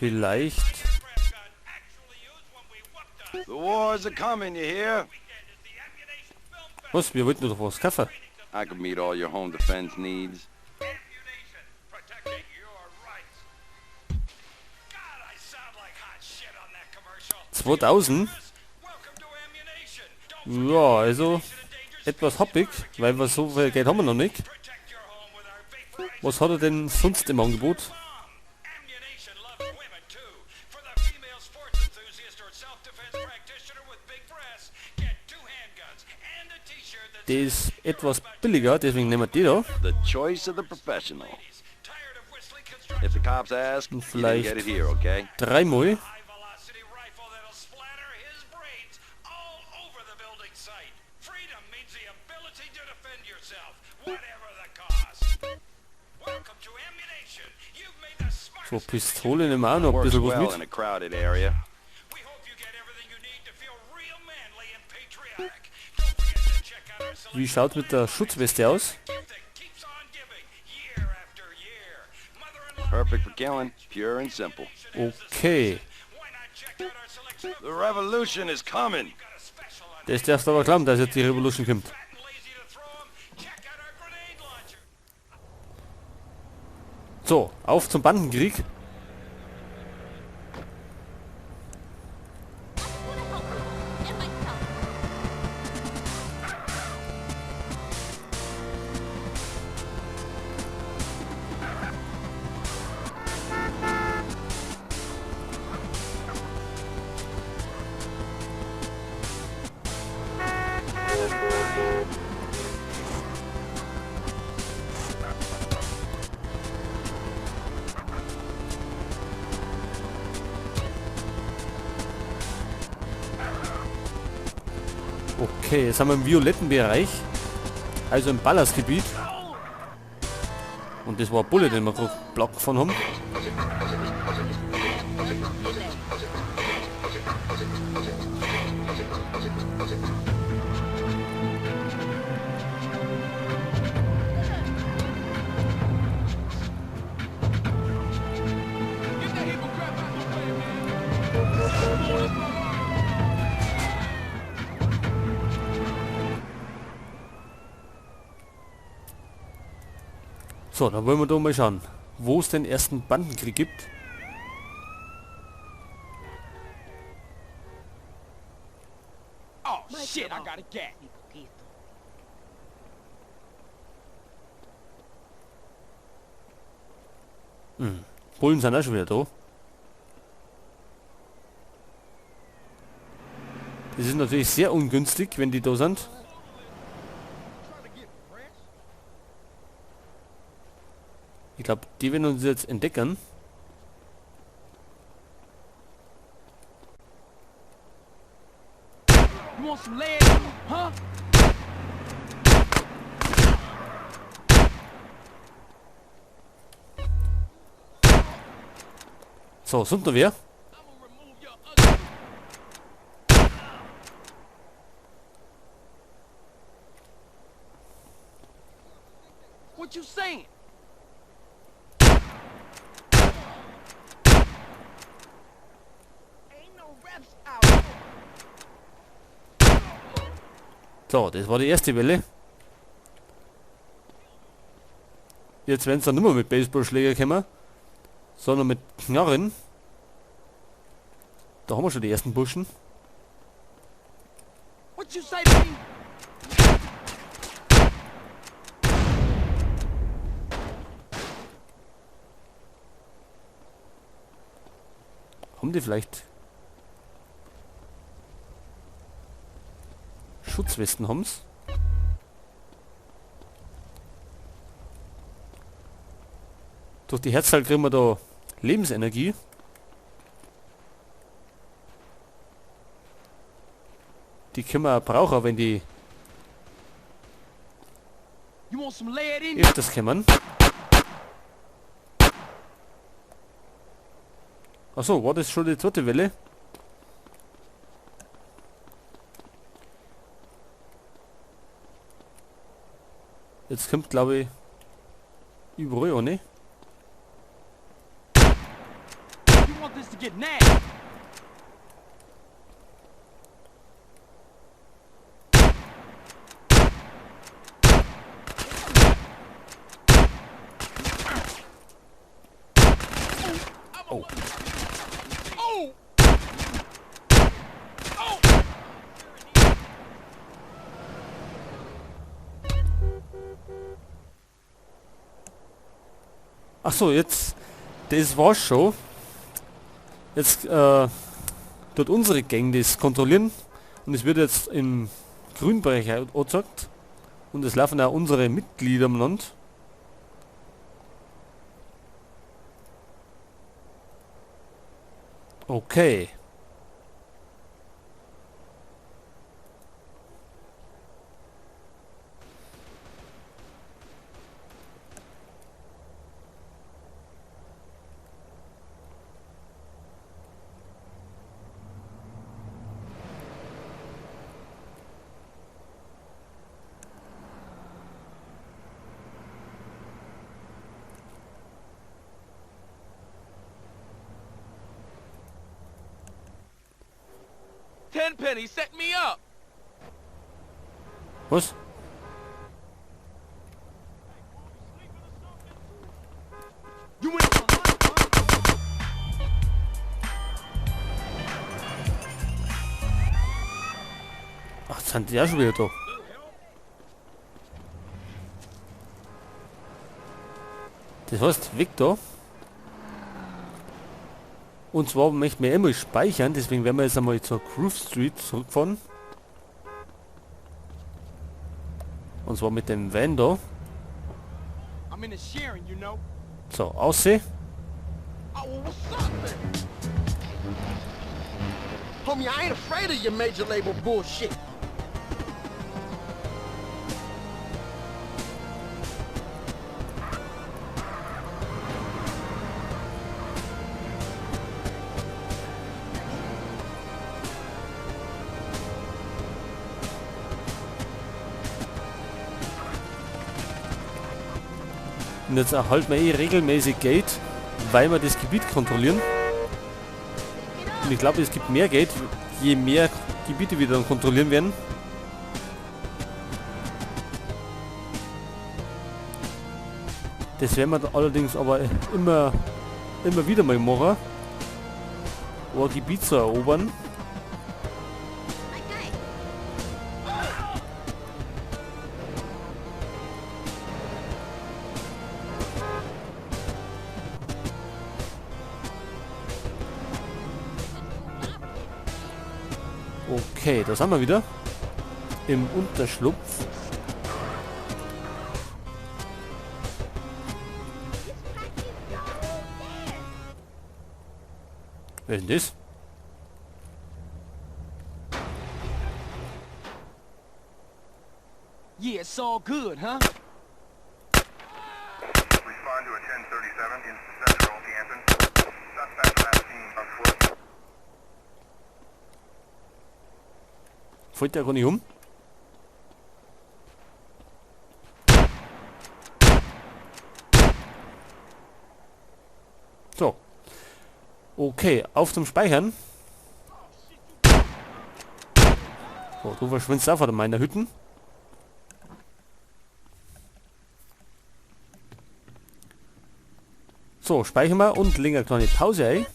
Vielleicht... The wars are coming, you hear? Was? Wir wollten doch was kaufen. I could meet all your home defense needs. 2000? Ja, also etwas happig, weil wir so viel Geld haben wir noch nicht. Was hat er denn sonst im Angebot? Der ist etwas billiger, deswegen nehmen wir die da. The choice of the professional. If the cops ask, Und you didn't get it here, okay? dreimal. So, Pistole nehmen wir auch noch ein Works bisschen was well mit. in a crowded area. Wie schaut mit der Schutzweste aus? Perfect for killing, pure and simple. Okay. The revolution is coming. Das darfst du aber glauben, dass jetzt die Revolution kommt. So, auf zum Bandenkrieg. Okay, jetzt haben wir im violetten Bereich, also im Ballastgebiet. Und das war ein Bulle, den wir gerade Block von haben. So, dann wollen wir doch mal schauen, wo es den ersten Bandenkrieg gibt. Oh shit, I got a gat. Bullen sind auch schon wieder da. Das ist natürlich sehr ungünstig, wenn die da sind. Ich glaube, die werden uns jetzt entdecken. You want some lead, huh? So, sind da wer? What you saying? Ain't no reps out. So, das war die erste Welle. Jetzt werden es dann nicht mehr mit Baseballschläger kommen, sondern mit Knarren. Da haben wir schon die ersten Burschen. What you say to me? Haben die vielleicht Schutzwesten haben's? Durch die Herzzahl kriegen wir da Lebensenergie. Die können wir auch brauchen, wenn die You want some lead in? öfters kommen. Achso, war das schon die zweite Welle? Jetzt kommt, glaube ich, überall auch nicht. You want get nasty. Oh. Oh! Oh! Ach so, jetzt, das war's schon. Jetzt tut unsere Gang das kontrollieren und es wird jetzt im Grünbereich angezeigt und es laufen auch unsere Mitglieder im Land. Okay. Tenpenny set me up. Was? You went on my Ach, jetzt sind die auch schon wieder da. Das heißt, weg da. Und zwar möchten wir einmal speichern, deswegen werden wir jetzt einmal zur Groove Street zurückfahren. Und zwar mit dem Van da. I'm in the sharing, you know. So, aussehen. Oh, well, what's up, man? Homie, I ain't afraid of your major label bullshit. Und jetzt erhalten wir eh regelmäßig Geld, weil wir das Gebiet kontrollieren. Und ich glaube, es gibt mehr Geld, je mehr Gebiete wir dann kontrollieren werden. Das werden wir dann allerdings aber immer wieder mal machen, um ein Gebiet zu erobern. Okay, da sind wir wieder. Im Unterschlupf. Wer ist denn das? Yeah, it's all good, huh? Respond to a 1037 in Central Canton. Suspect last seen on foot. Fällt der gar nicht um? So. Okay, auf zum Speichern. So, du verschwindest auch von meiner Hütten. So, speichern wir und legen eine kleine Pause ein.